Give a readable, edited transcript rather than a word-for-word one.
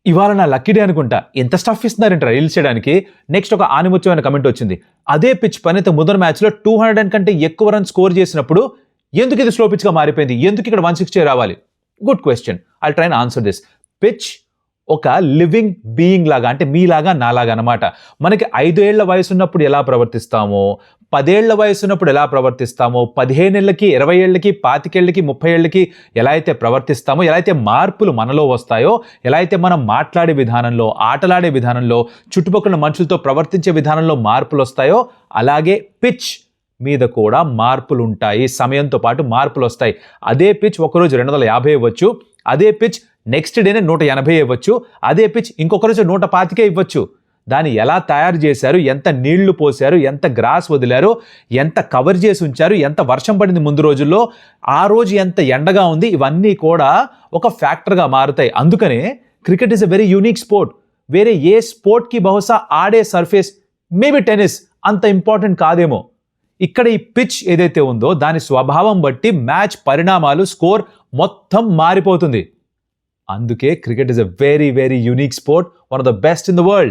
ఇవాళ నా lucky day అనుకుంటా, ఎంత స్టఫ్ ఇస్తున్నారంట రీల్స్ చేయడానికి. నెక్స్ట్ ఒక ఆనిముత్యమైన కమెంట్ వచ్చింది. అదే పిచ్ పైన మొదటి మ్యాచ్లో 200 కంటే ఎక్కువ రన్ స్కోర్ చేసినప్పుడు ఎందుకు ఇది స్లో పిచ్గా మారిపోయింది, ఎందుకు ఇక్కడ 160 రావాలి? Good question. I try and answer this. Pitch ఒక లివింగ్ బీయింగ్ లాగా, అంటే మీలాగా నాలాగా అనమాట. మనకి 5 ఏళ్ల వయసు ఉన్నప్పుడు ఎలా ప్రవర్తిస్తామో, 10 ఏళ్ల వయసు ఉన్నప్పుడు ఎలా ప్రవర్తిస్తామో, 15 ఏళ్ళకి, 20 ఏళ్ళకి, 25 ఏళ్ళకి, 30 ఏళ్ళకి ఎలా అయితే ప్రవర్తిస్తామో, ఎలా అయితే మార్పులు మనలో వస్తాయో, ఎలా అయితే మనం మాట్లాడే విధానంలో, ఆటలాడే విధానంలో, చుట్టుపక్కల మనుషులతో ప్రవర్తించే విధానంలో మార్పులు వస్తాయో, అలాగే పిచ్ మీద కూడా మార్పులు ఉంటాయి. సమయంతో పాటు మార్పులు వస్తాయి. అదే పిచ్ ఒకరోజు 250 ఇవ్వచ్చు, అదే పిచ్ నెక్స్ట్ డేనే 180 ఇవ్వచ్చు, అదే పిచ్ ఇంకొక రోజు 125 ఇవ్వచ్చు. దాన్ని ఎలా తయారు చేశారు, ఎంత నీళ్లు పోశారు, ఎంత గ్రాస్ వదిలారు, ఎంత కవర్ చేసి ఉంచారు, ఎంత వర్షం పడింది ముందు రోజుల్లో, ఆ రోజు ఎంత ఎండగా ఉంది, ఇవన్నీ కూడా ఒక ఫ్యాక్టర్గా మారుతాయి. అందుకనే cricket is a very unique sport. వేరే ఏ స్పోర్ట్కి బహుశా ఆడే సర్ఫేస్ మేబీ టెన్నిస్ అంత ఇంపార్టెంట్ కాదేమో. ఇక్కడ ఈ పిచ్ ఏదైతే ఉందో దాని స్వభావం బట్టి మ్యాచ్ పరిణామాలు, స్కోర్ మొత్తం మారిపోతుంది. అందుకే cricket is a very very unique sport, one of the best in the world.